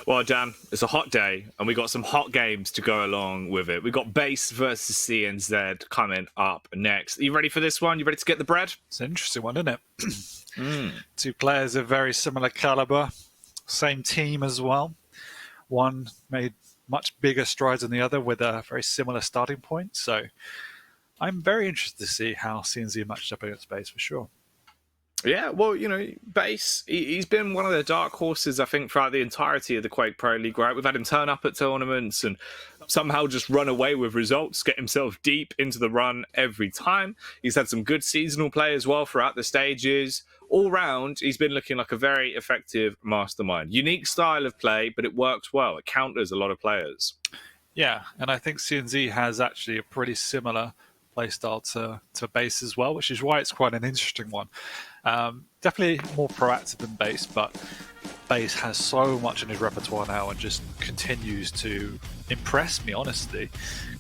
Well, Dan, it's a hot day, and we got some hot games to go along with it. We got Base versus CNZ coming up next. Are you ready for this one? You ready to get the bread? It's an interesting one, isn't it? Two players of very similar caliber, same team as well. One made much bigger strides than the other with a very similar starting point. So I'm very interested to see how CNZ matched up against Base for sure. Yeah, well, Base, he's been one of the dark horses, I think, throughout the entirety of the Quake Pro League, right? We've had him turn up at tournaments and somehow just run away with results, get himself deep into the run every time. He's had some good seasonal play as well throughout the stages. All round, he's been looking like a very effective mastermind. Unique style of play, but it works well. It counters a lot of players. Yeah, and I think CNZ has actually a pretty similar playstyle to Base as well, which is why it's quite an interesting one. Definitely more proactive than Base, but Base has so much in his repertoire now and just continues to impress me, honestly,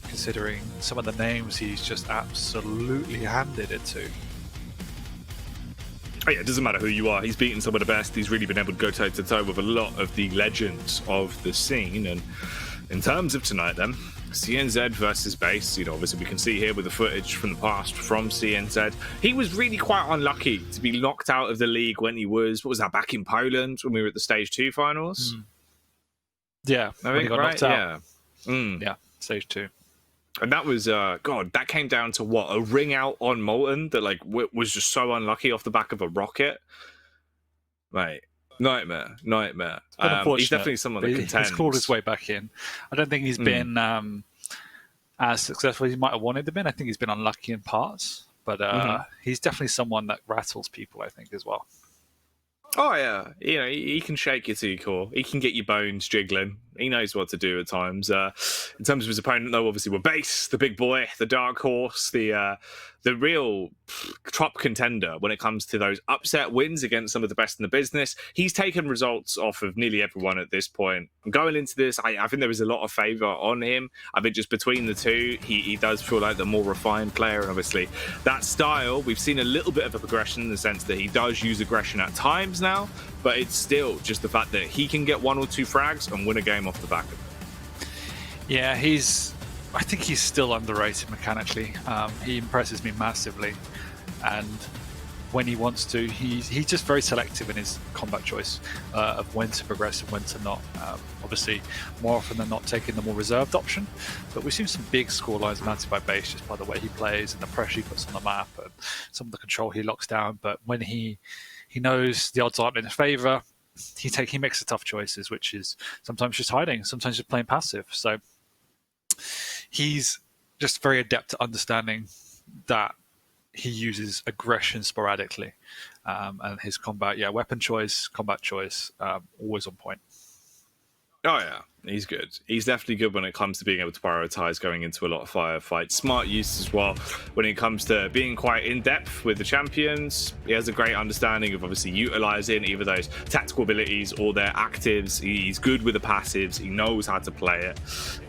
considering some of the names he's just absolutely handed it to. Oh yeah, it doesn't matter who you are. He's beaten some of the best. He's really been able to go toe-to-toe with a lot of the legends of the scene. And in terms of tonight, then, CNZ versus Base. Obviously we can see here with the footage from the past from CNZ. He was really quite unlucky to be knocked out of the league when he was, what was that, back in Poland when we were at the Stage 2 finals? Yeah, I think, he got knocked out. Yeah. Yeah, Stage 2. And that was, God, that came down to what? A ring out on Molten that was just so unlucky off the back of a rocket. Mate. Nightmare. He's definitely someone that contends. He's clawed his way back in. I don't think he's been as successful as he might have wanted to be. I think he's been unlucky in parts, but he's definitely someone that rattles people, I think, as well. Oh, yeah. He can shake your to core. He can get your bones jiggling. He knows what to do at times. In terms of his opponent, though, obviously, we're Base, the big boy, the dark horse, the real top contender when it comes to those upset wins against some of the best in the business. He's taken results off of nearly everyone at this point. And going into this, I think there is a lot of favour on him. I think just between the two, he does feel like the more refined player. And obviously, that style, we've seen a little bit of a progression in the sense that he does use aggression at times now, but it's still just the fact that he can get one or two frags and win a game off the back of it. Yeah, I think he's still underrated mechanically. He impresses me massively, and when he wants to, he's just very selective in his combat choice of when to progress and when to not. Obviously, more often than not, taking the more reserved option. But we've seen some big score lines mounted by Base just by the way he plays and the pressure he puts on the map and some of the control he locks down. But when he knows the odds aren't in his favour, he makes the tough choices, which is sometimes just hiding, sometimes just playing passive. So he's just very adept at understanding that he uses aggression sporadically, and his combat, weapon choice, combat choice, always on point. Oh yeah, he's good. He's definitely good when it comes to being able to prioritize going into a lot of firefights. Smart use as well when it comes to being quite in-depth with the champions. He has a great understanding of obviously utilizing either those tactical abilities or their actives. He's good with the passives. He knows how to play it.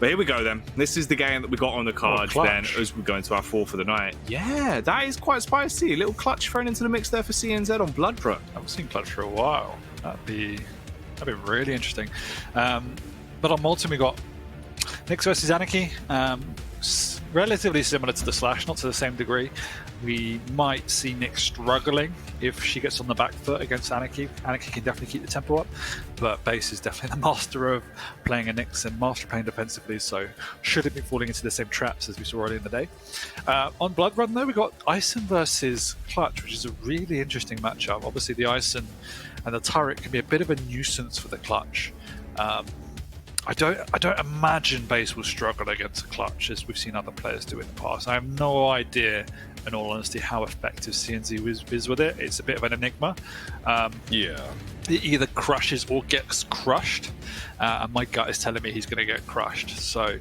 But here we go then. This is the game that we got on the card then as we go into our fourth of the night. Yeah, that is quite spicy. A little clutch thrown into the mix there for CNZ on Bloodrun. I haven't seen clutch for a while. That'd be really interesting. But on Molten, we got Nyx versus Anarchy. Relatively similar to the Slash, not to the same degree. We might see Nyx struggling if she gets on the back foot against Anarchy. Anarchy can definitely keep the tempo up, but Base is definitely the master of playing a Nyx and master playing defensively, so shouldn't be falling into the same traps as we saw earlier in the day. On Bloodrun, though, we got Ison versus Clutch, which is a really interesting matchup. Obviously, the Ison and the turret can be a bit of a nuisance for the Clutch. I don't imagine Base will struggle against a Clutch as we've seen other players do in the past. I have no idea, in all honesty, how effective CNZ is with it. It's a bit of an enigma. It either crushes or gets crushed, and my gut is telling me he's going to get crushed. So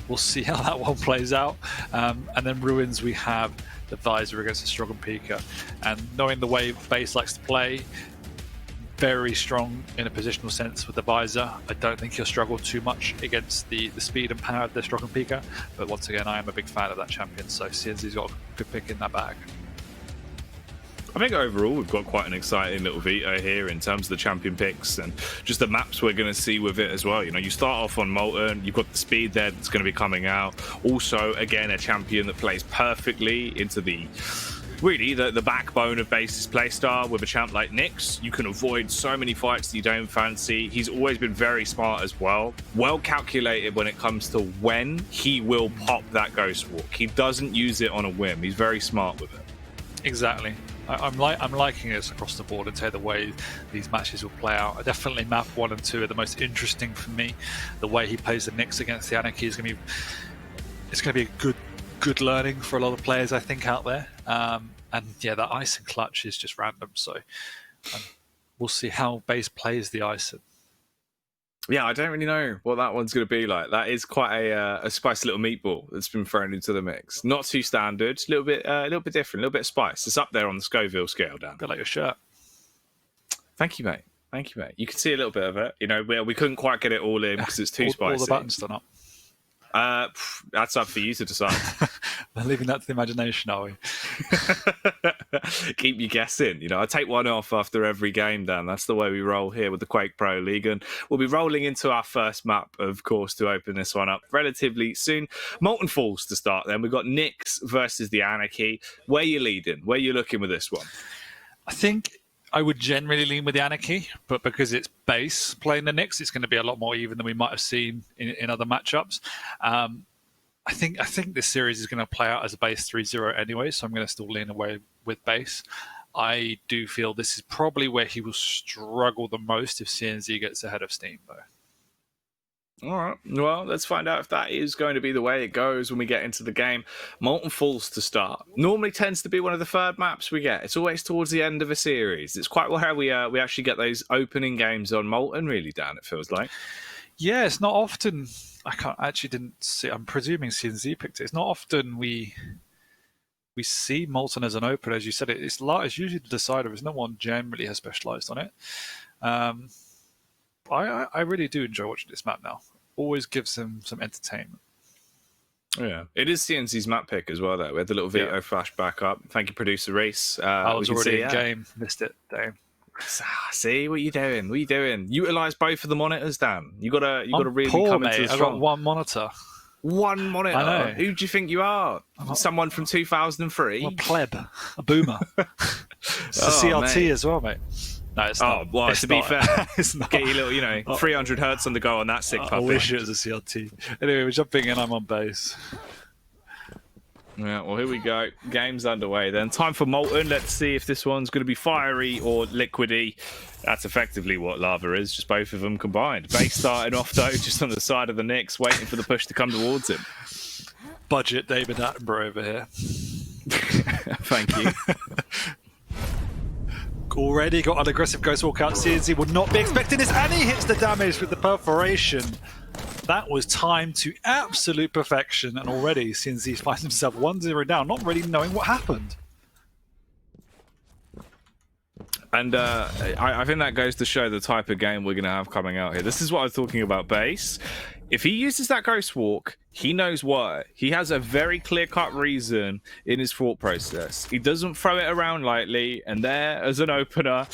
we'll see how that one plays out. And then Ruins, we have the Visor against the Strong and Pika. And knowing the way Base likes to play, very strong in a positional sense with the Visor. I don't think he'll struggle too much against the speed and power of the Strong and Pika. But once again, I am a big fan of that champion, so CNZ's got a good pick in that bag. I think overall we've got quite an exciting little veto here in terms of the champion picks and just the maps we're going to see with it as well. You know, you start off on Molten, you've got the speed there that's going to be coming out. Also, again, a champion that plays perfectly into the backbone of Base's playstyle. With a champ like Nyx, you can avoid so many fights that you don't fancy. He's always been very smart as well. Well calculated when it comes to when he will pop that Ghost Walk. He doesn't use it on a whim. He's very smart with it. Exactly. I'm liking this across the board and say the way these matches will play out. Definitely map 1 and 2 are the most interesting for me. The way he plays the Nyx against the Anarchy is going to be a good learning for a lot of players, I think, out there. And yeah, that Ice and Clutch is just random. So we'll see how Base plays the Ice. Yeah, I don't really know what that one's going to be like. That is quite a spicy little meatball that's been thrown into the mix. Not too standard, a little bit different, a little bit of spice. It's up there on the Scoville scale, Dan. Got like your shirt. Thank you, mate. Thank you, mate. You can see a little bit of it. You know, we couldn't quite get it all in because it's too spicy. All the buttons done up. That's up for you to decide. We're leaving that to the imagination, are we? Keep you guessing. You know, I take one off after every game, Dan. That's the way we roll here with the Quake Pro League. And we'll be rolling into our first map, of course, to open this one up relatively soon. Molten Falls to start then. We've got Nyx versus the Anarchy. Where you leading? Where you looking with this one? I think I would generally lean with the Anarchy, but because it's Base playing the Nyx, it's going to be a lot more even than we might have seen in other matchups. I think this series is going to play out as a Base 3-0 anyway, so I'm going to still lean away with Base. I do feel this is probably where he will struggle the most if CNZ gets ahead of Steam, though. All right. Well, let's find out if that is going to be the way it goes when we get into the game. Molten Falls to start. Normally tends to be one of the third maps we get. It's always towards the end of a series. It's quite how we actually get those opening games on Molten, really, Dan, it feels like. Yeah, it's not often. Didn't see. I'm presuming CNZ picked it. It's not often we see Molten as an opener. As you said, it's usually the decider, as no one generally has specialized on it. I really do enjoy watching this map now. Always gives him some entertainment. Yeah, it is CNC's map pick as well, though. We had the little veto flash back up. Thank you, producer Reese. I was already in game. Missed it. Damn. See, what are you doing? What are you doing? Utilise both of the monitors, Dan. You gotta really poor, come mate. into the strong. I got one monitor. One monitor? I know. Who do you think you are? Someone from 2003? I'm a pleb. A boomer. It's a CRT mate. As well, mate. No, it's not. Oh, well, it's to be fair, it's not. Get your little, 300 hertz on the go on that sick puppy. I wish it was a CRT. Anyway, we're jumping in. I'm on Base. Yeah, well, here we go. Game's underway then. Time for Molten. Let's see if this one's going to be fiery or liquidy. That's effectively what lava is, just both of them combined. Base starting off, though, just on the side of the Nyx, waiting for the push to come towards him. Budget David Attenborough over here. Thank you. Already got an aggressive Ghost Walk out. CNC would not be expecting this, and he hits the damage with the perforation. That was timed to absolute perfection, and already CNC finds himself 1-0 down, not really knowing what happened. And I think that goes to show the type of game we're going to have coming out here. This is what I was talking about, Base. If he uses that Ghost Walk, he knows why. He has a very clear-cut reason in his thought process. He doesn't throw it around lightly, and there, as an opener,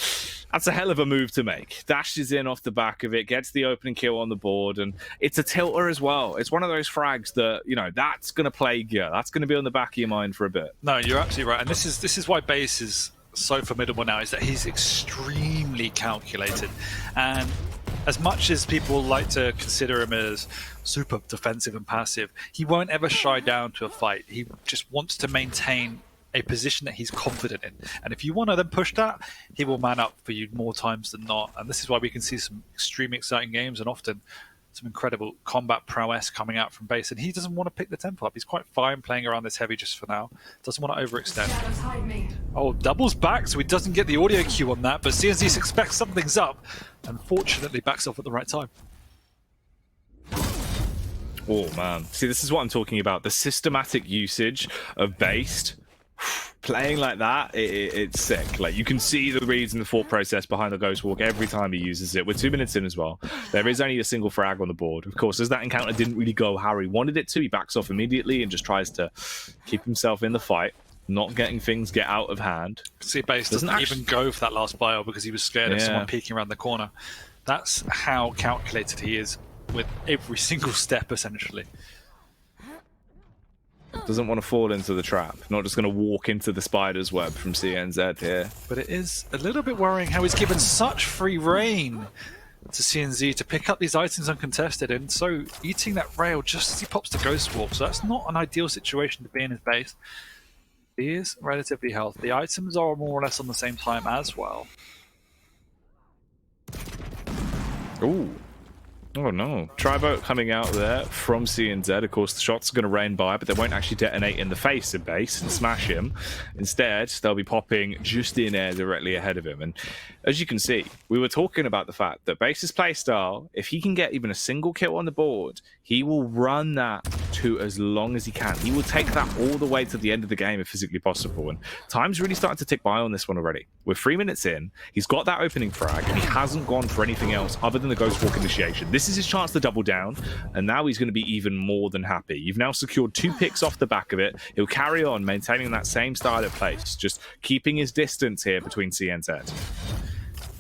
that's a hell of a move to make. Dashes in off the back of it, gets the opening kill on the board, and it's a tilter as well. It's one of those frags that, that's going to plague you. That's going to be on the back of your mind for a bit. No, you're absolutely right. And this is why Base is so formidable now, is that he's extremely calculated. And as much as people like to consider him as super defensive and passive, he won't ever shy down to a fight. He just wants to maintain a position that he's confident in. And if you want to then push that, he will man up for you more times than not. And this is why we can see some extremely exciting games and often some incredible combat prowess coming out from Base. And he doesn't want to pick the tempo up. He's quite fine playing around this heavy just for now. Doesn't want to overextend. Oh, doubles back, so he doesn't get the audio cue on that, but CNZ expects something's up and fortunately backs off at the right time. Oh, man. See, this is what I'm talking about. The systematic usage of Base. Playing like that, it's sick. Like, you can see the reads and the thought process behind the Ghost Walk every time he uses it. We're 2 minutes in as well. There is only a single frag on the board. Of course, as that encounter didn't really go how he wanted it to, he backs off immediately and just tries to keep himself in the fight. not getting things get out of hand. See, Base doesn't even go for that last bio because he was scared of someone peeking around the corner. That's how calculated he is with every single step, essentially. Doesn't want to fall into the trap. Not just going to walk into the spider's web from CNZ here. But it is a little bit worrying how he's given such free reign to CNZ to pick up these items uncontested, and so eating that rail just as he pops the Ghost Walk. So that's not an ideal situation to be in his base. He is relatively healthy. The items are more or less on the same time as well. Ooh. Oh no. Tri-boat coming out there from CNZ. Of course, the shots are going to rain by, but they won't actually detonate in the face of Base and smash him. Instead, they'll be popping just in air directly ahead of him. And as you can see, we were talking about the fact that Base's playstyle, if he can get even a single kill on the board, he will run that to as long as he can. He will take that all the way to the end of the game if physically possible. And time's really starting to tick by on this one already. We're 3 minutes in. He's got that opening frag, and he hasn't gone for anything else other than the Ghost Walk initiation. This is his chance to double down, and now he's going to be even more than happy. You've now secured 2 picks off the back of it. He'll carry on maintaining that same style of pace, just keeping his distance here between CNZ.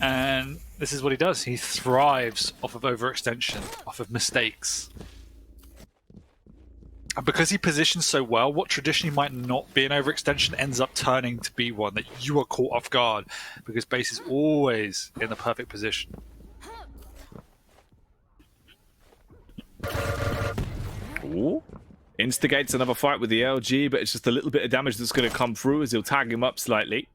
And this is what he does. He thrives off of overextension, off of mistakes. And because he positions so well, what traditionally might not be an overextension ends up turning to be one that you are caught off guard, because Base is always in the perfect position. Ooh. Instigates another fight with the LG, but it's just a little bit of damage that's going to come through as he'll tag him up slightly.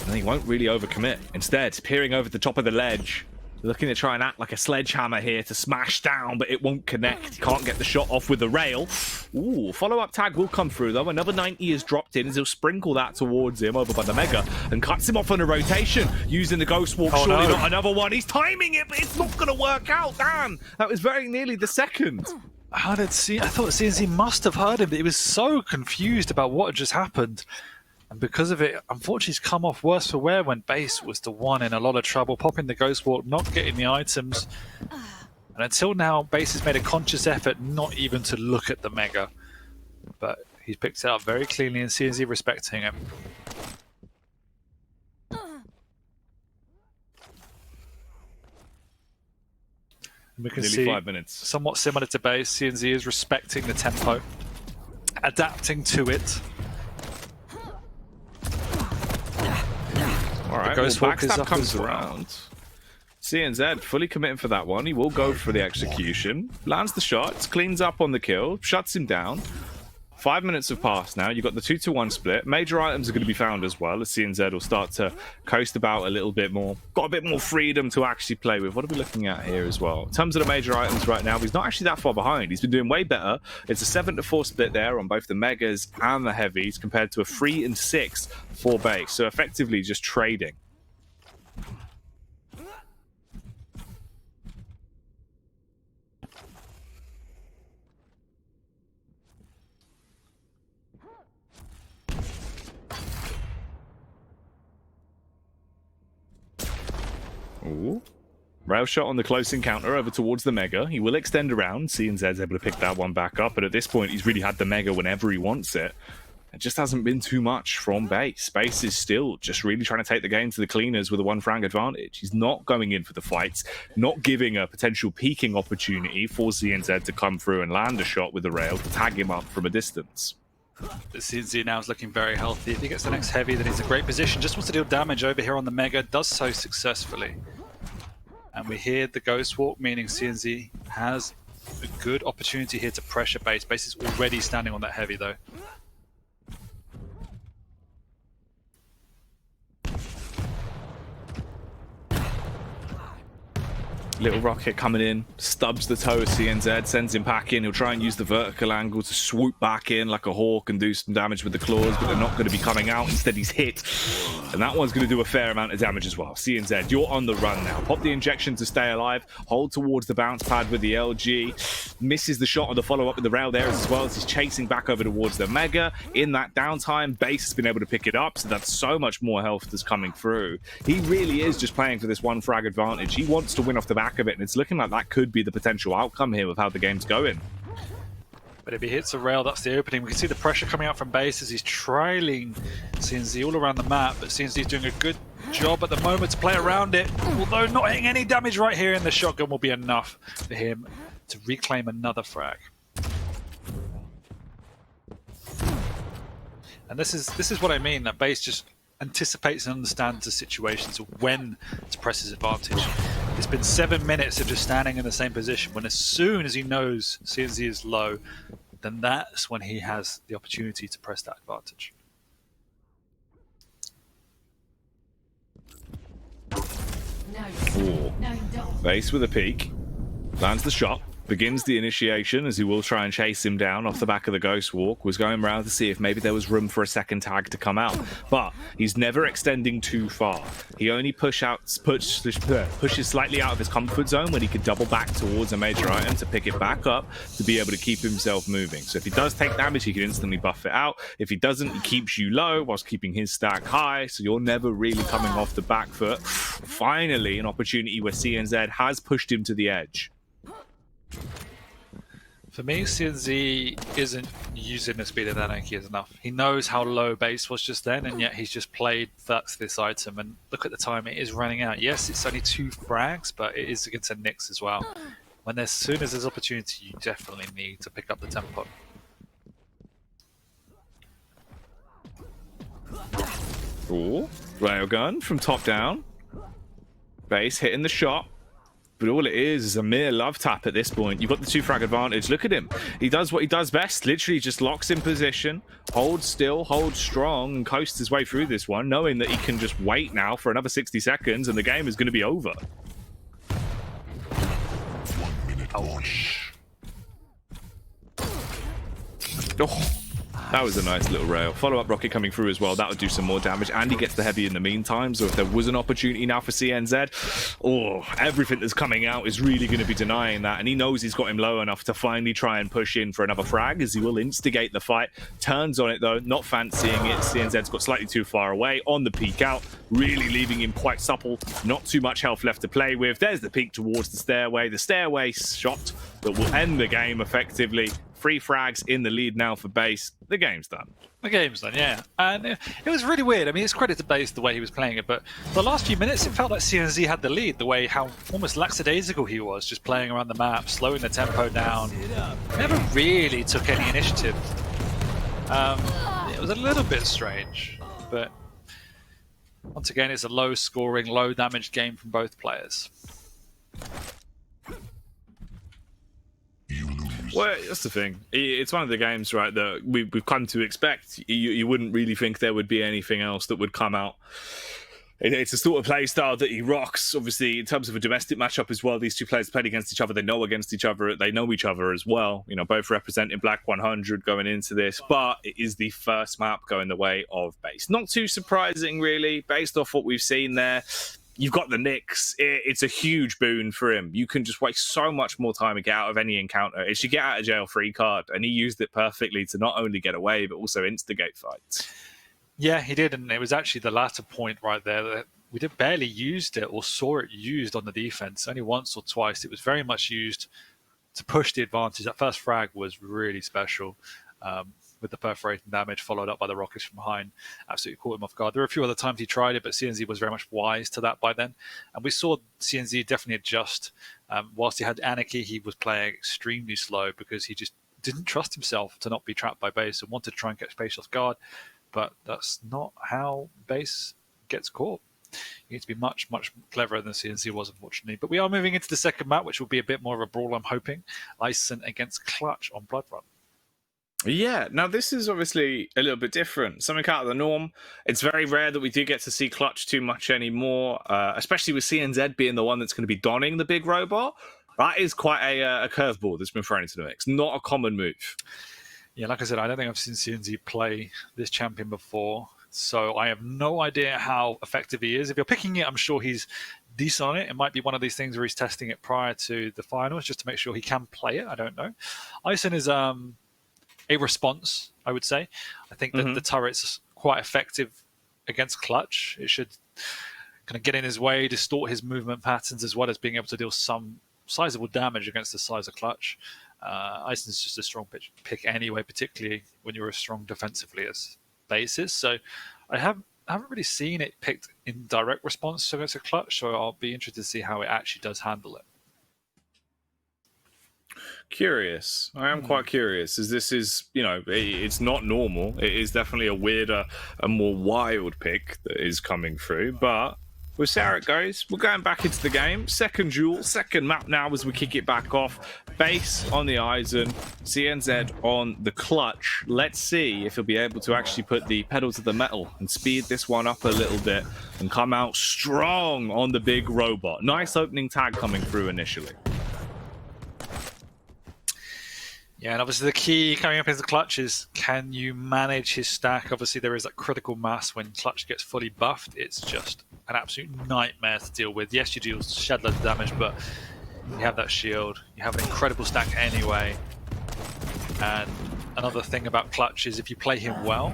And he won't really overcommit. Instead, peering over the top of the ledge, looking to try and act like a sledgehammer here to smash down, but it won't connect. He can't get the shot off with the rail. Ooh, follow-up tag will come through, though. Another 90 is dropped in as he'll sprinkle that towards him over by the Mega and cuts him off on a rotation using the Ghost Walk. Oh, surely no. not another one. He's timing it, but it's not going to work out. Damn, that was very nearly the second. I thought CNZ must have heard him, but he was so confused about what had just happened. And because of it, unfortunately, he's come off worse for wear when Base was the one in a lot of trouble, popping the Ghost Walk, not getting the items. And until now, Base has made a conscious effort not even to look at the Mega. But he's picked it up very cleanly, and CNZ respecting him. And we can Nearly see, 5 minutes. somewhat similar to Base, CNZ is respecting the tempo, adapting to it. All right, Ghost well, Walk is backstab up comes as well. around. CNZ fully committing for that one. He will go for the execution. Lands the shots, cleans up on the kill, shuts him down. 5 minutes have passed now. You've got the 2-to-1 split. Major items are going to be found as well, as CNZ will start to coast about a little bit more. Got a bit more freedom to actually play with. What are we looking at here as well? In terms of the major items right now, he's not actually that far behind. He's been doing way better. It's a 7-to-4 split there on both the Megas and the Heavies, compared to a 3 and 6 for Base. So effectively just trading. Ooh. Rail shot on the close encounter over towards the Mega. He will extend around. CNZ's able to pick that one back up, but at this point, he's really had the Mega whenever he wants it. It just hasn't been too much from Base. Base is still just really trying to take the game to the cleaners with a 1-frag advantage. He's not going in for the fights, not giving a potential peaking opportunity for CNZ to come through and land a shot with the rail to tag him up from a distance. The CNZ now is looking very healthy. If he gets the next heavy, then he's in a great position. Just wants to deal damage over here on the Mega. Does so successfully. And we hear the Ghost Walk, meaning CNZ has a good opportunity here to pressure Base. Base is already standing on that heavy, though. Little rocket coming in, stubs the toe of CNZ, sends him back in. He'll try and use the vertical angle to swoop back in like a hawk and do some damage with the claws, but they're not going to be coming out. Instead, he's hit. And that one's going to do a fair amount of damage as well. CNZ, you're on the run now. Pop the injection to stay alive. Hold towards the bounce pad with the LG. Misses the shot on the follow-up with the rail there as well as he's chasing back over towards the Mega. In that downtime, Base has been able to pick it up, so that's so much more health that's coming through. He really is just playing for this 1-frag advantage. He wants to win off the back of it, and it's looking like that could be the potential outcome here with how the game's going. But if he hits a rail, that's the opening. We can see the pressure coming out from base as he's trailing CNZ all around the map, but CNZ is doing a good job at the moment to play around it, although not hitting any damage right here, and the shotgun will be enough for him to reclaim another frag. And this is what I mean, that base just anticipates and understands the situations of when to press his advantage. It's been 7 minutes of just standing in the same position, when as soon as he knows CNZ is low, then that's when he has the opportunity to press that advantage. Ooh. Base with a peek, lands the shot, begins the initiation as he will try and chase him down off the back of the Ghost Walk. Was going around to see if maybe there was room for a second tag to come out, but he's never extending too far. He only pushes slightly out of his comfort zone when he could double back towards a major item to pick it back up to be able to keep himself moving. So if he does take damage, he can instantly buff it out. If he doesn't, he keeps you low whilst keeping his stack high, so you're never really coming off the back foot. Finally, an opportunity where CNZ has pushed him to the edge. For me, CNZ isn't using the speed of Anarchy as enough. He knows how low base was just then, and yet he's just played that's this item. And look at the time, it is running out. Yes, it's only 2 frags, but it is against a Nyx as well. When as soon as there's opportunity, you definitely need to pick up the tempo. Ooh, railgun from top down. Base hitting the shot. But all it is a mere love tap at this point. You've got the 2 frag advantage. Look at him. He does what he does best. Literally just locks in position, holds still, holds strong, and coasts his way through this one, knowing that he can just wait now for another 60 seconds and the game is going to be over. 1 minute. Ouch. Oh. That was a nice little rail. Follow-up rocket coming through as well. That would do some more damage. And he gets the heavy in the meantime. So if there was an opportunity now for CNZ, everything that's coming out is really going to be denying that. And he knows he's got him low enough to finally try and push in for another frag, as he will instigate the fight. Turns on it, though, not fancying it. CNZ's got slightly too far away on the peek out, really leaving him quite supple. Not too much health left to play with. There's the peek towards the stairway. The stairway shot that will end the game effectively. 3 frags in the lead now for base. The game's done. The game's done, yeah. And it was really weird. I mean, it's credit to base the way he was playing it, but the last few minutes, it felt like CNZ had the lead, the way how almost lackadaisical he was, just playing around the map, slowing the tempo down. Never really took any initiative. It was a little bit strange, but once again, it's a low-scoring, low-damage game from both players. Well, that's the thing. It's one of the games, right, that we've come to expect. You wouldn't really think there would be anything else that would come out. It's a sort of play style that he rocks. Obviously, in terms of a domestic matchup as well, these 2 players played against each other. They know against each other. They know each other as well. You know, both representing Black 100 going into this. But it is the first map going the way of base. Not too surprising, really, based off what we've seen there. You've got the Nyx. It's a huge boon for him. You can just waste so much more time and get out of any encounter. It's your get out of jail free card, and he used it perfectly to not only get away, but also instigate fights. Yeah, he did, and it was actually the latter point right there that we barely used it or saw it used on the defense. Only once or twice. It was very much used to push the advantage. That first frag was really special. With the perforating damage followed up by the rockets from behind, absolutely caught him off guard. There were a few other times he tried it, but CNZ was very much wise to that by then. And we saw CNZ definitely adjust. Whilst he had Anarchy, he was playing extremely slow because he just didn't trust himself to not be trapped by base and wanted to try and catch base off guard. But that's not how base gets caught. You need to be much, much cleverer than CNC was, unfortunately. But we are moving into the second map, which will be a bit more of a brawl, I'm hoping. Ison against Clutch on Bloodrun. Yeah, now this is obviously a little bit different. Something out of the norm. It's very rare that we do get to see Clutch too much anymore, especially with CNZ being the one that's going to be donning the big robot. That is quite a curveball that's been thrown into the mix. Not a common move. Yeah, like I said, I don't think I've seen CNZ play this champion before, so I have no idea how effective he is. If you're picking it, I'm sure he's decent on it. It might be one of these things where he's testing it prior to the finals just to make sure he can play it. I don't know. Ison is a response, I would say. I think that the turret's quite effective against Clutch. It should kind of get in his way, distort his movement patterns, as well as being able to deal some sizable damage against the size of Clutch. Iceland's just a strong pick anyway, particularly when you're as strong defensively as Base is. So I haven't really seen it picked in direct response to it's a clutch, so I'll be interested to see how it actually does handle it. Curious. I am quite curious, as this is, it's not normal. It is definitely a weirder, a more wild pick that is coming through, but we'll see how it goes. We're going back into the game. Second duel, second map now as we kick it back off. Base on the Eisen, CNZ on the clutch. Let's see if he'll be able to actually put the pedal to the metal and speed this one up a little bit and come out strong on the big robot. Nice opening tag coming through initially. Yeah, and obviously the key coming up into the clutch is, can you manage his stack? Obviously there is that critical mass when clutch gets fully buffed. It's just an absolute nightmare to deal with. Yes, you do shed loads of damage, but you have that shield. You have an incredible stack anyway. And another thing about clutch is if you play him well,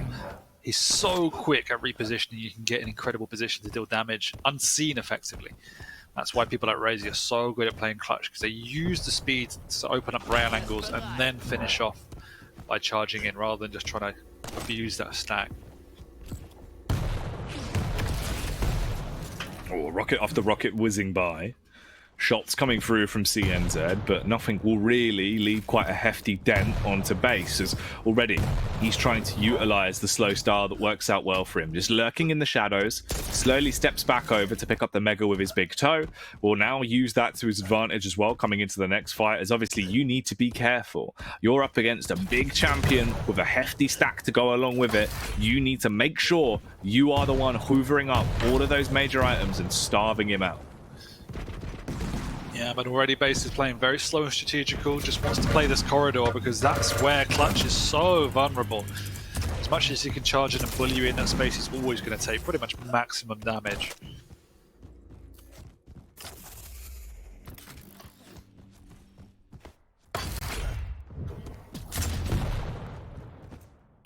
he's so quick at repositioning, you can get an incredible position to deal damage unseen effectively. That's why people like Razy are so good at playing clutch, because they use the speed to open up rail angles and then finish off by charging in rather than just trying to abuse that stack. Oh, rocket after rocket whizzing by. Shots coming through from CNZ, but nothing will really leave quite a hefty dent onto Base, as already he's trying to utilize the slow style that works out well for him. Just lurking in the shadows, slowly steps back over to pick up the Mega with his big toe. Will now use that to his advantage as well coming into the next fight, as obviously you need to be careful. You're up against a big champion with a hefty stack to go along with it. You need to make sure you are the one hoovering up all of those major items and starving him out. Yeah, but already Base is playing very slow and strategical, just wants to play this corridor because that's where clutch is so vulnerable. As much as he can charge in and bully you in that space, he's always going to take pretty much maximum damage.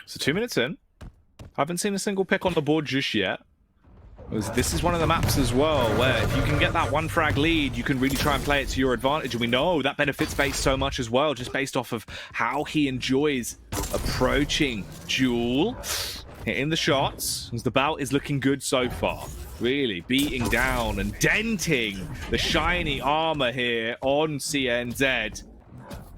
So 2 minutes in. Haven't seen a single pick on the board just yet. This is one of the maps as well, where if you can get that one frag lead, you can really try and play it to your advantage. And we know that benefits Base so much as well, just based off of how he enjoys approaching Jewel. Hitting the shots, as the bout is looking good so far. Really beating down and denting the shiny armor here on CNZ.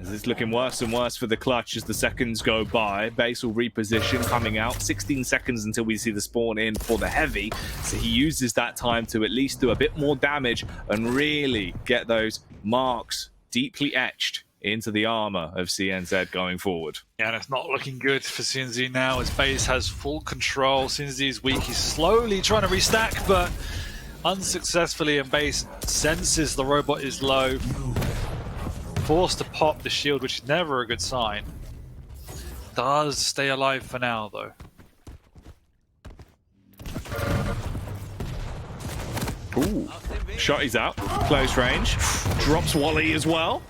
As it's looking worse and worse for the clutch as the seconds go by. Base will reposition, coming out 16 seconds until we see the spawn in for the heavy. So he uses that time to at least do a bit more damage and really get those marks deeply etched into the armor of CNZ going forward. Yeah, and it's not looking good for CNZ now as Base has full control. CNZ is weak, he's slowly trying to restack, but unsuccessfully, and Base senses the robot is low. Forced to pop the shield, which is never a good sign. Does stay alive for now, though. Ooh, shot is out, close range. Drops Wally as well.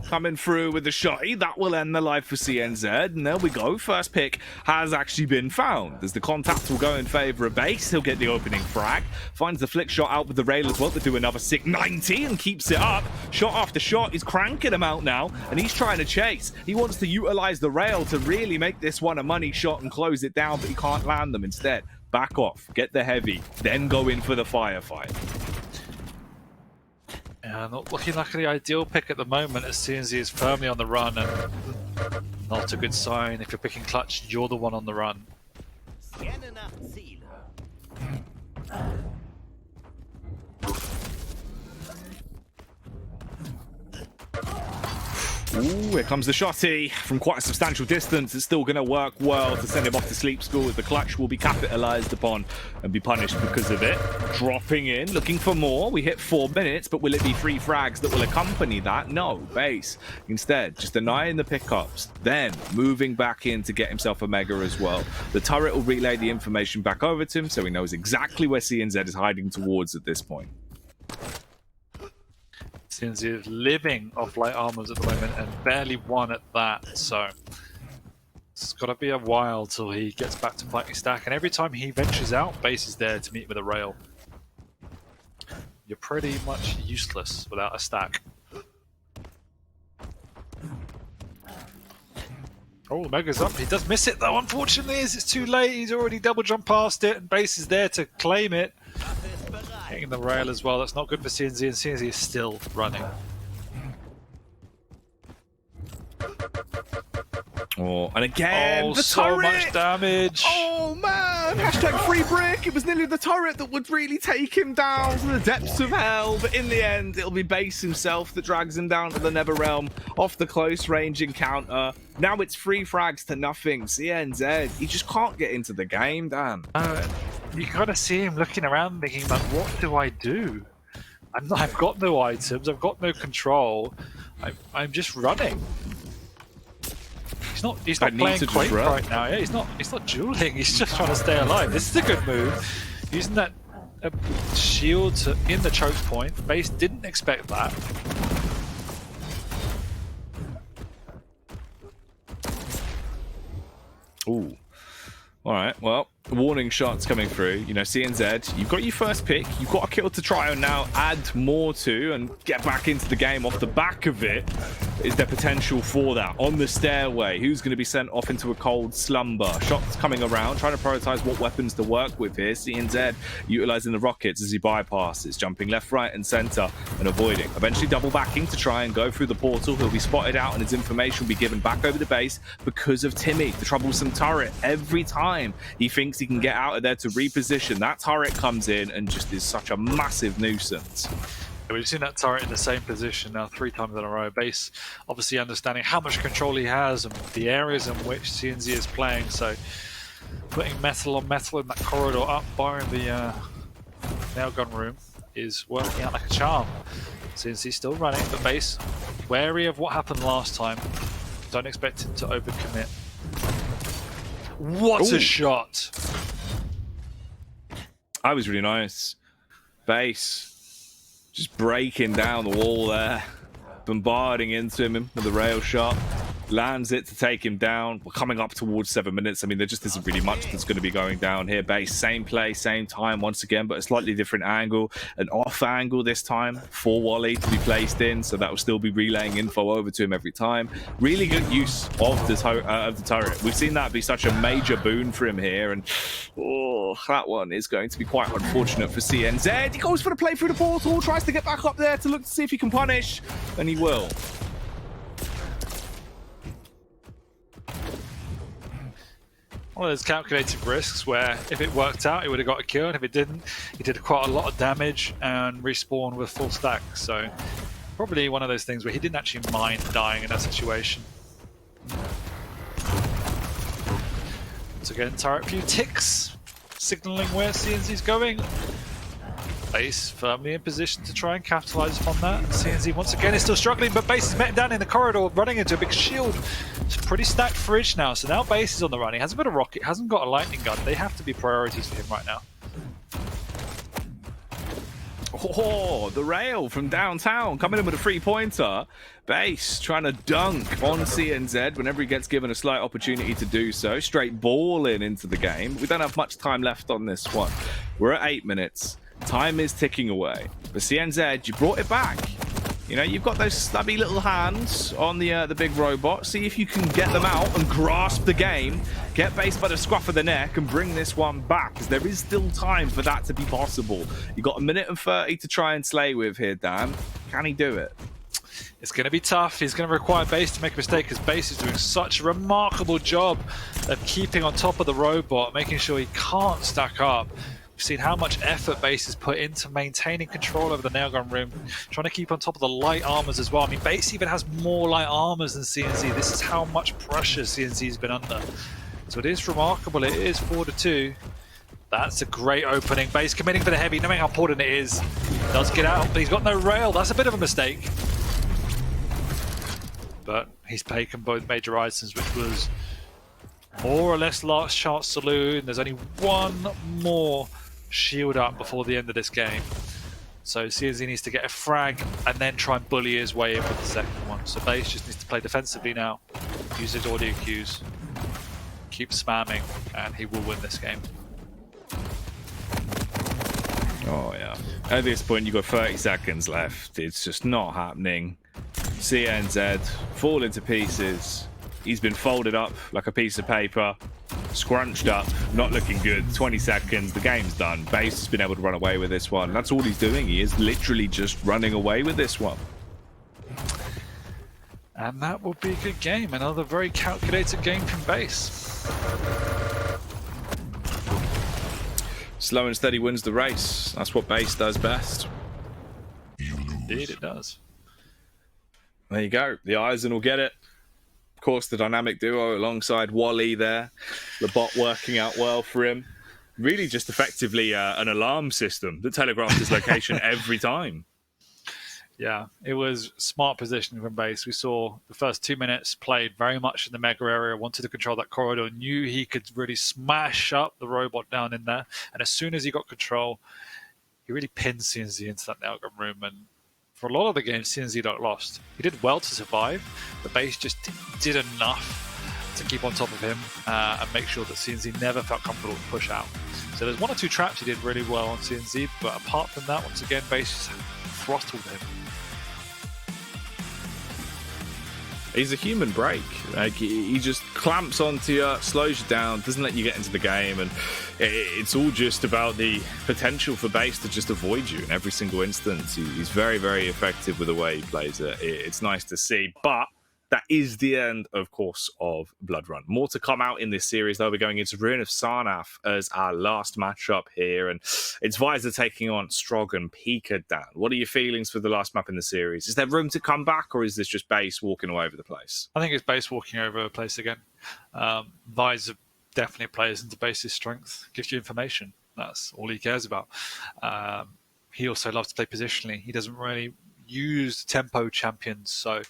Coming through with the shotty, that will end the life for CNZ, and there we go. First pick has actually been found, as the contact will go in favor of Base. He'll get the opening frag, finds the flick shot out with the rail as well to do another sick 90 and keeps it up. Shot after shot, he's cranking him out now, and he's trying to chase. He wants to utilize the rail to really make this one a money shot and close it down, but he can't land them. Instead, back off, get the heavy, then go in for the firefight. Yeah, not looking like the ideal pick at the moment as CNZ is firmly on the run, and not a good sign. If you're picking clutch, you're the one on the run. Ooh, here comes the shotty from quite a substantial distance. It's still going to work well to send him off to sleep school, as the clutch will be capitalized upon and be punished because of it. Dropping in, looking for more. We hit 4 minutes, but will it be 3 frags that will accompany that? No, Base. Instead, just denying the pickups, then moving back in to get himself a Mega as well. The turret will relay the information back over to him, so he knows exactly where CNZ is hiding towards at this point. CNZ is living off light armors at the moment and barely won at that, so it's got to be a while till he gets back to fighting stack, and every time he ventures out, Base is there to meet with a rail. You're pretty much useless without a stack. Oh, Mega's up. He does miss it though, unfortunately, as it's too late. He's already double jumped past it, and Base is there to claim it. Hitting the rail as well. That's not good for CNZ, and CNZ is still running. Oh, and again, the so turret! much damage. Oh man! Hashtag free brick! It was nearly the turret that would really take him down to the depths of hell, but in the end, it'll be Base himself that drags him down to the Nether Realm off the close range encounter. Now it's 3 frags to nothing. CNZ, he just can't get into the game, Dan. You kind of see him looking around thinking, like, what do I do? I've got no items, I've got no control, I'm just running. He's not playing Quake right now. Yeah, he's not dueling. He's just trying to stay alive. This is a good move. Using that shield in the choke point. Base didn't expect that. Ooh. All right. Well, warning shots coming through. You know, CNZ, you've got your first pick. You've got a kill to try and now add more to and get back into the game off the back of it. Is there potential for that? On the stairway, who's going to be sent off into a cold slumber? Shots coming around, trying to prioritize what weapons to work with here. CNZ utilizing the rockets as he bypasses, jumping left, right, and center and avoiding. Eventually double backing to try and go through the portal. He'll be spotted out and his information will be given back over the base because of Timmy, the troublesome turret. Every time he thinks he can get out of there to reposition, that turret comes in and just is such a massive nuisance. We've seen that turret in the same position now 3 times in a row. Base obviously understanding how much control he has and the areas in which CNZ is playing, so putting metal on metal in that corridor up by the nail gun room is working out like a charm. CNZ still running, but Base wary of what happened last time. Don't expect him to overcommit. What a shot! That was really nice. Base just breaking down the wall there, bombarding into him with the rail shot. Lands it to take him down. We're coming up towards 7 minutes. I mean, there just isn't really much that's going to be going down here. Base, same play, same time once again, but a slightly different angle. An off angle this time for Wally to be placed in, so that will still be relaying info over to him every time. Really good use of the turret. We've seen that be such a major boon for him here, and that one is going to be quite unfortunate for CNZ. He goes for the play through the portal, tries to get back up there to look to see if he can punish, and he will. One of those calculated risks where if it worked out, he would have got a kill, and if it didn't, he did quite a lot of damage and respawned with full stack. So probably one of those things where he didn't actually mind dying in that situation. Once again, turret few ticks, signaling where CNZ's going. Base firmly in position to try and capitalize upon that. CNZ once again is still struggling, but Base is met him down in the corridor, running into a big shield. It's a pretty stacked fridge now, so now Base is on the run. He hasn't got a rocket, hasn't got a lightning gun. They have to be priorities for him right now. Oh, the rail from downtown coming in with a 3-pointer. Base trying to dunk on CNZ whenever he gets given a slight opportunity to do so. Straight balling into the game. We don't have much time left on this one. We're at 8 minutes. Time is ticking away. But CNZ, you brought it back. You know, you've got those stubby little hands on the big robot. See if you can get them out and grasp the game. Get Base by the scruff of the neck and bring this one back, because there is still time for that to be possible. You've got 1 minute and 30 to try and slay with here, Dan. Can he do it? It's going to be tough. He's going to require Base to make a mistake, because Base is doing such a remarkable job of keeping on top of the robot, making sure he can't stack up. We've seen how much effort Base has put into maintaining control over the nail gun room, trying to keep on top of the light armors as well. I mean, Base even has more light armors than CNZ. This is how much pressure CNZ's been under. So it is remarkable. It is 4-2. That's a great opening. Base committing for the heavy, knowing how important it is. Does get out, but he's got no rail. That's a bit of a mistake. But he's taken both major items, which was more or less last chance saloon. There's only one more shield up before the end of this game. So CNZ needs to get a frag and then try and bully his way in with the second one. So Base just needs to play defensively now. Use his audio cues. Keep spamming and he will win this game. Oh yeah. At this point you've got 30 seconds left. It's just not happening. CNZ fall into pieces. He's been folded up like a piece of paper, scrunched up, not looking good. 20 seconds, the game's done. Base has been able to run away with this one. That's all he's doing. He is literally just running away with this one. And that will be a good game. Another very calculated game from Base. Slow and steady wins the race. That's what Base does best. Indeed, it does. There you go. The Eisen will get it. Of course, the dynamic duo alongside Wally there. The bot working out well for him. Really just effectively an alarm system that telegraphs his location every time. Yeah, it was smart positioning from Base. We saw the first 2 minutes played very much in the mega area, wanted to control that corridor, knew he could really smash up the robot down in there. And as soon as he got control, he really pinned CNZ into that nail gun room. And for a lot of the game, CNZ got lost. He did well to survive, but Base just did enough to keep on top of him and make sure that CNZ never felt comfortable to push out. So there's 1 or 2 traps he did really well on CNZ, but apart from that, once again, Base just throttled him. He's a human break. Like, he just clamps onto you, slows you down, doesn't let you get into the game, and it's all just about the potential for Base to just avoid you in every single instance. He's very, very effective with the way he plays it. It's nice to see, but that is the end, of course, of Blood Run. More to come out in this series, though. We're going into Ruin of Sarnath as our last matchup here, and it's Visor taking on Strog and Pika. Dan, what are your feelings for the last map in the series? Is there room to come back, or is this just Base walking all over the place? I think it's Base walking over the place again. Visor definitely plays into Base's strength, gives you information. That's all he cares about. He also loves to play positionally. He doesn't really use tempo champions, so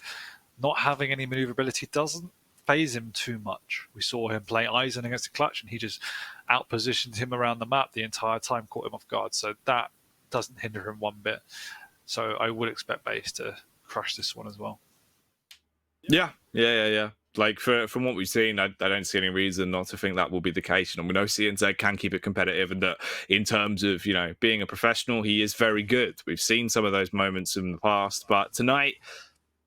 not having any maneuverability doesn't phase him too much. We saw him play Eisen against the Clutch, and he just outpositioned him around the map the entire time, caught him off guard. So that doesn't hinder him one bit. So I would expect Base to crush this one as well. Yeah. Like, from what we've seen, I don't see any reason not to think that will be the case. And we know CNZ can keep it competitive, and that in terms of, being a professional, he is very good. We've seen some of those moments in the past, but tonight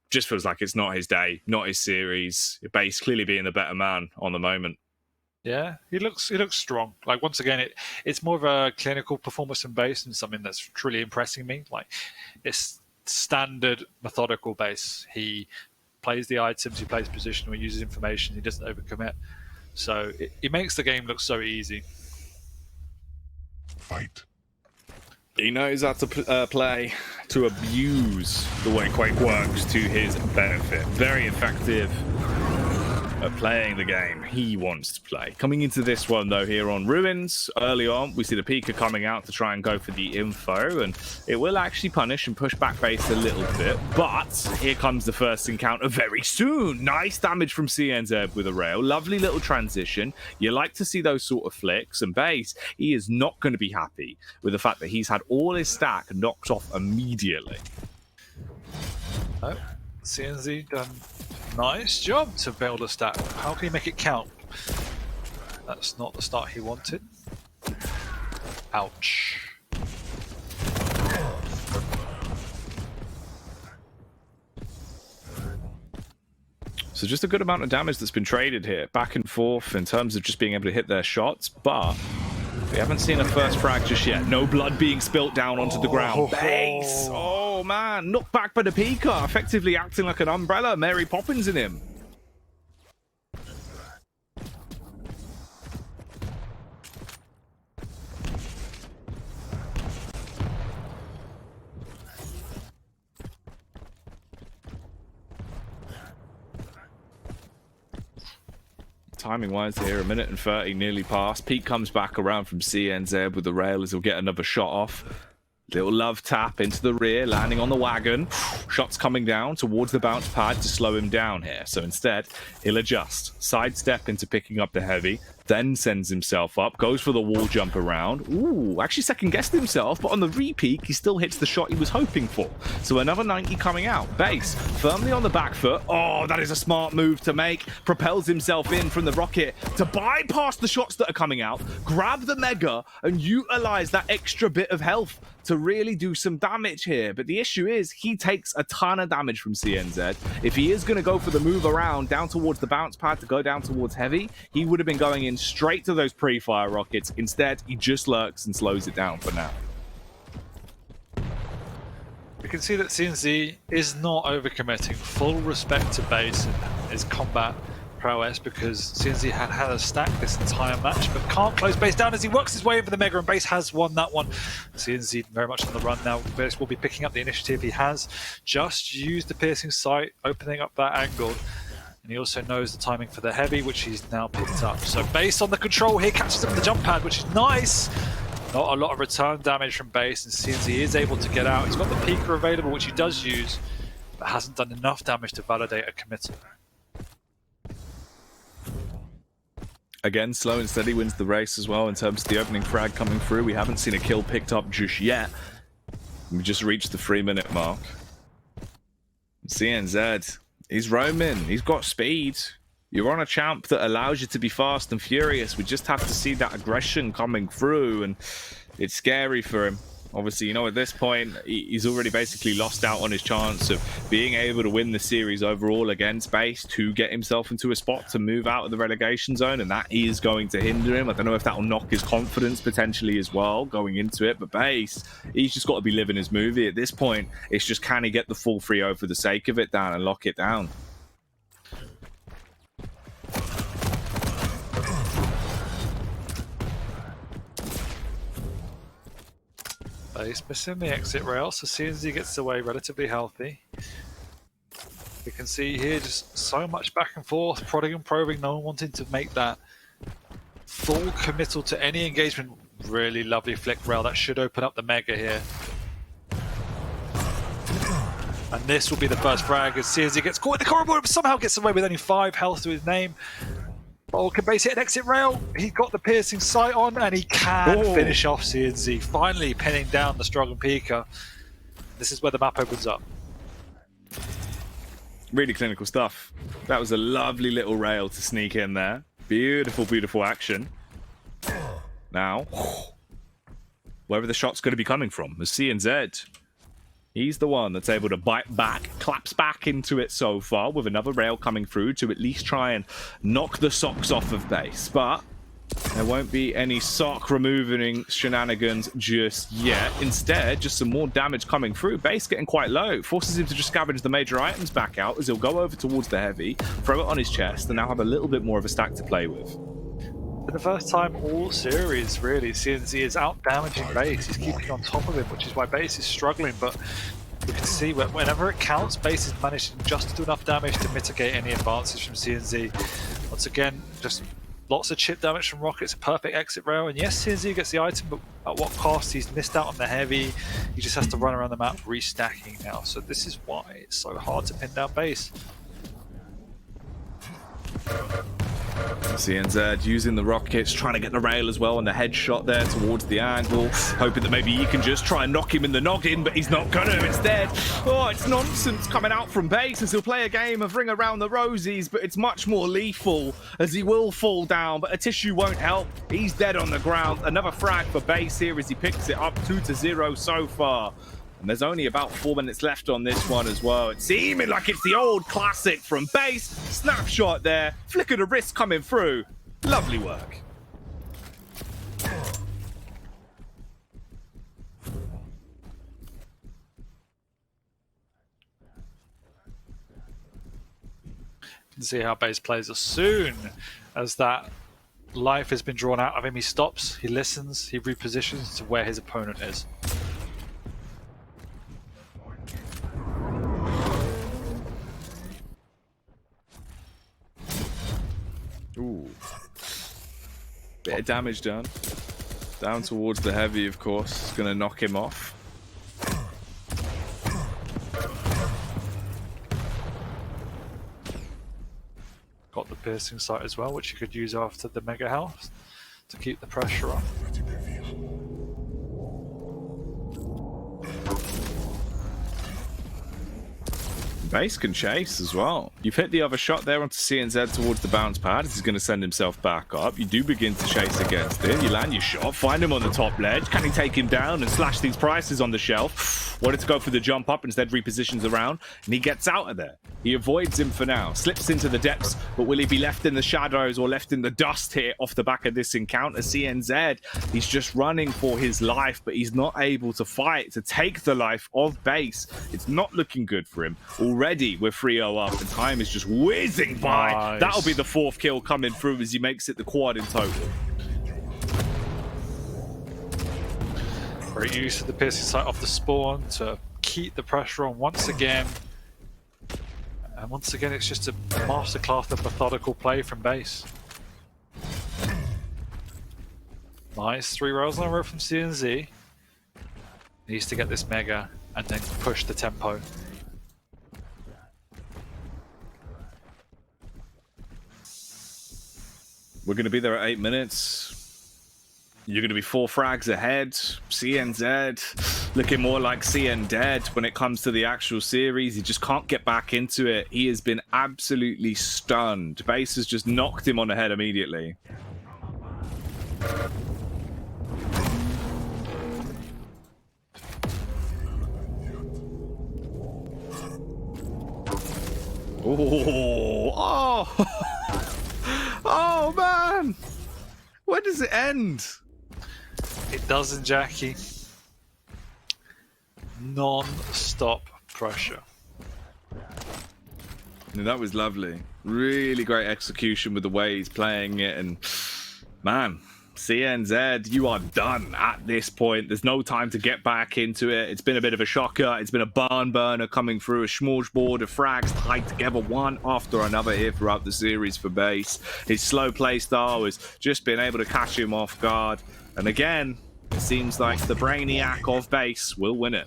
just feels like it's not his day, not his series. Base clearly being the better man on the moment. Yeah, he looks strong. Like, once again, it's more of a clinical performance in Base and something that's truly impressing me. Like, it's standard methodical Base. He plays the items, he plays position, he uses information, he doesn't overcommit. So it makes the game look so easy. Fight. He knows how to play, to abuse the way Quake works to his benefit. Very effective at playing the game he wants to play. Coming into this one, though, here on Ruins, early on, we see the Pika coming out to try and go for the info, and it will actually punish and push back Base a little bit, but here comes the first encounter very soon. Nice damage from CNZ with a rail. Lovely little transition. You like to see those sort of flicks, and Base, he is not going to be happy with the fact that he's had all his stack knocked off immediately. Oh, CNZ done nice job to build a stack. How can he make it count? That's not the start he wanted. Ouch. So just a good amount of damage that's been traded here, back and forth in terms of just being able to hit their shots, but we haven't seen a first frag just yet. No blood being spilt down onto the ground. Base! Oh man, knocked back by the Pika, effectively acting like an umbrella. Mary Poppins in him. Timing-wise here, 1 minute and 30 nearly passed. Pete comes back around from CNZ with the rail as he'll get another shot off. Little love tap into the rear, landing on the wagon. Shots coming down towards the bounce pad to slow him down here. So instead, he'll adjust. Sidestep into picking up the heavy. then sends himself up, goes for the wall jump around. Ooh, actually second-guessed himself, but on the repeat, he still hits the shot he was hoping for. So another 90 coming out. Base, firmly on the back foot. Oh, that is a smart move to make. Propels himself in from the rocket to bypass the shots that are coming out, grab the Mega, and utilize that extra bit of health to really do some damage here. But the issue is, he takes a ton of damage from CNZ. If he is going to go for the move around down towards the bounce pad to go down towards heavy, he would have been going in straight to those pre-fire rockets. Instead, he just lurks and slows it down for now. We can see that CNZ is not overcommitting. Full respect to base and his combat prowess, because CNZ had a stack this entire match, but can't close base down as he works his way over the Mega, and base has won that one. CNZ very much on the run now. Base will be picking up the initiative. He has just used the piercing sight, opening up that angle, and he also knows the timing for the heavy, which he's now picked up. So base on the control here, catches him with the jump pad, which is nice. Not a lot of return damage from base, and CNZ is able to get out. He's got the peeker available, which he does use, but hasn't done enough damage to validate a committal. Again, slow and steady wins the race as well in terms of the opening frag coming through. We haven't seen a kill picked up just yet. We just reached the 3-minute mark. CNZ, he's roaming. He's got speed. You're on a champ that allows you to be fast and furious. We just have to see that aggression coming through, and it's scary for him. Obviously, you know, at this point, he's already basically lost out on his chance of being able to win the series overall against base to get himself into a spot to move out of the relegation zone, and that is going to hinder him. I don't know if that will knock his confidence potentially as well going into it, but base, he's just got to be living his movie. At this point, it's just, can he get the full 3-0 for the sake of it down and lock it down? Base missing the exit rail, so CNZ gets away relatively healthy. We can see here just so much back and forth, prodding and probing, no one wanting to make that full committal to any engagement. Really lovely flick rail, that should open up the Mega here. And this will be the first frag as CNZ gets caught in the corridor, but somehow gets away with only 5 health to his name. Oh, can base hit an exit rail? He got the piercing sight on, and he can finish off CNZ, finally pinning down the strong peeker. This is where the map opens up. Really clinical stuff. That was a lovely little rail to sneak in there. Beautiful, beautiful action. Now, wherever the shot's going to be coming from, is CNZ. He's the one that's able to bite back, claps back into it so far, with another rail coming through to at least try and knock the socks off of base. But there won't be any sock removing shenanigans just yet. Instead, just some more damage coming through. Base getting quite low. Forces him to just scavenge the major items back out as he'll go over towards the heavy, throw it on his chest, and now have a little bit more of a stack to play with. For the first time all series, really, CNZ is out-damaging base. He's keeping on top of him, which is why base is struggling, but we can see whenever it counts, base is managing just to do enough damage to mitigate any advances from CNZ. Once again, just lots of chip damage from rockets, a perfect exit rail, and yes, CNZ gets the item, but at what cost? He's missed out on the heavy. He just has to run around the map restacking now, so this is why it's so hard to pin down base. CNZ using the rockets, trying to get the rail as well, and the headshot there towards the angle, hoping that maybe he can just try and knock him in the noggin, but he's not gonna. Instead, oh, it's nonsense coming out from base as he'll play a game of Ring Around the Rosies, but it's much more lethal as he will fall down, but a tissue won't help. He's dead on the ground. Another frag for base here as he picks it up 2-0 so far. And there's only about 4 minutes left on this one as well. It's seeming like it's the old classic from base. Snapshot there. Flick of the wrist coming through. Lovely work. You can see how base plays as soon as that life has been drawn out of him. He stops, he listens, he repositions to where his opponent is. Ooh. Bit of damage done. Down towards the heavy, of course. It's going to knock him off. Got the piercing sight as well, which you could use after the mega health to keep the pressure on. Base can chase as well. You've hit the other shot there onto CNZ towards the bounce pad. He's going to send himself back up. You do begin to chase against it. You land your shot, find him on the top ledge. Can he take him down and slash these prices on the shelf? Wanted to go for the jump up, instead repositions around, and he gets out of there. He avoids him for now, slips into the depths, but will he be left in the shadows or left in the dust here off the back of this encounter? CNZ, he's just running for his life, but he's not able to fight to take the life of Base. It's not looking good for him. Already we're 3-0 up, and time is just whizzing by. Nice. That'll be the 4th kill coming through as he makes it the quad in total. Great use of the piercing sight off the spawn to keep the pressure on once again. And once again, it's just a masterclass of methodical play from Base. Nice, 3 rails on a row from CNZ. Needs to get this mega and then push the tempo. We're going to be there at 8 minutes. You're going to be 4 frags ahead. CNZ looking more like CN dead when it comes to the actual series. He just can't get back into it. He has been absolutely stunned. Base has just knocked him on the head immediately. Oh, oh man! Where does it end? It doesn't, Jackie. Non-stop pressure. And that was lovely. Really great execution with the way he's playing it. And man, CNZ, you are done at this point. There's no time to get back into it. It's been a bit of a shocker. It's been a barn burner coming through, a smorgasbord of frags tied together one after another here throughout the series for Base. His slow play style has just been able to catch him off guard. And again, it seems like the brainiac of Base will win it.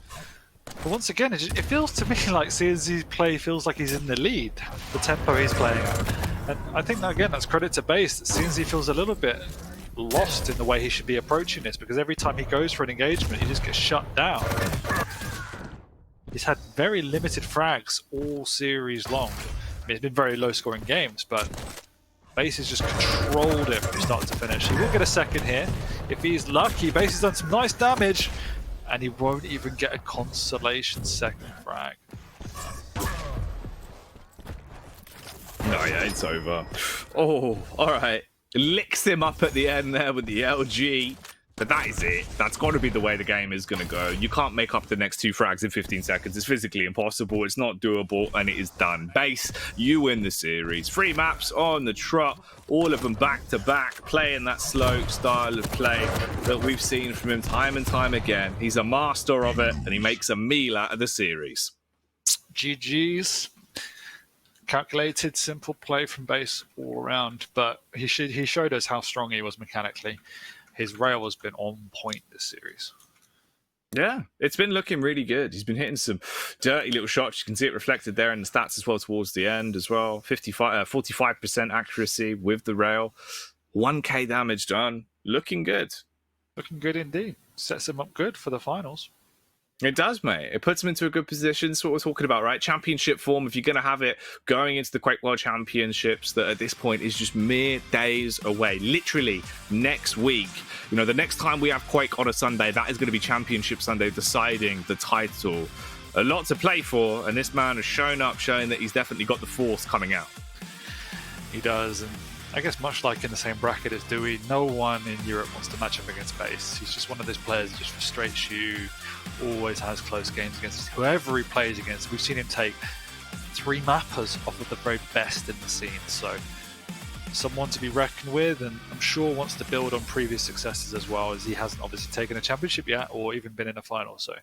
But once again, it feels to me like CNZ's play feels like he's in the lead, the tempo he's playing at. And I think that, again, that's credit to Base, that CNZ feels a little bit lost in the way he should be approaching this, because every time he goes for an engagement, he just gets shut down. He's had very limited frags all series long. I mean, it's been very low-scoring games, but Base has just controlled it from start to finish. He will get a second here. If he's lucky, Base has done some nice damage, and he won't even get a consolation second frag. No, yeah, it's over. Oh, all right. Licks him up at the end there with the LG. But that is it. That's got to be the way the game is going to go. You can't make up the next 2 frags in 15 seconds. It's physically impossible. It's not doable, and it is done. Base, you win the series. 3 maps on the trot, all of them back-to-back, playing that slow style of play that we've seen from him time and time again. He's a master of it, and he makes a meal out of the series. GG's. Calculated, simple play from Base all around, but he showed us how strong he was mechanically. His rail has been on point this series. Yeah, it's been looking really good. He's been hitting some dirty little shots. You can see it reflected there in the stats as well towards the end as well. 45% accuracy with the rail. 1k damage done. Looking good. Looking good indeed. Sets him up good for the finals. It does, mate. It puts him into a good position. That's what we're talking about, right? Championship form, if you're going to have it going into the Quake World Championships, that at this point is just mere days away. Literally next week. You know, the next time we have Quake on a Sunday, that is going to be Championship Sunday, deciding the title. A lot to play for, and this man has shown up, showing that he's definitely got the force coming out. He does, and I guess much like in the same bracket as Dewey, no one in Europe wants to match up against Base. He's just one of those players that just frustrates you, always has close games against whoever he plays against. We've seen him take 3 mappers off of the very best in the scene, so someone to be reckoned with, and I'm sure wants to build on previous successes as well, as he hasn't obviously taken a championship yet or even been in a final. So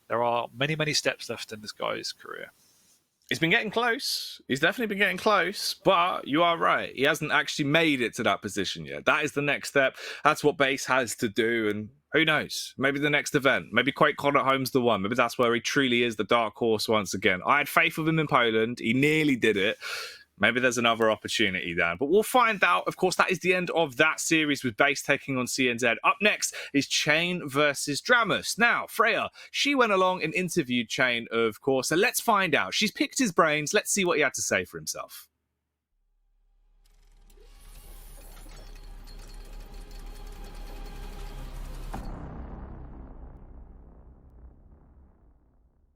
there are many, many steps left in this guy's career. He's been getting close. He's definitely been getting close, but you are right. He hasn't actually made it to that position yet. That is the next step. That's what Base has to do, and who knows? Maybe the next event. Maybe QuakeCon at home's the one. Maybe that's where he truly is the dark horse once again. I had faith with him in Poland. He nearly did it. Maybe there's another opportunity there, but we'll find out. Of course, that is the end of that series with Base taking on CNZ. Up next is Chain versus Dramus. Now, Freya, she went along and interviewed Chain, of course, so let's find out. She's picked his brains. Let's see what he had to say for himself.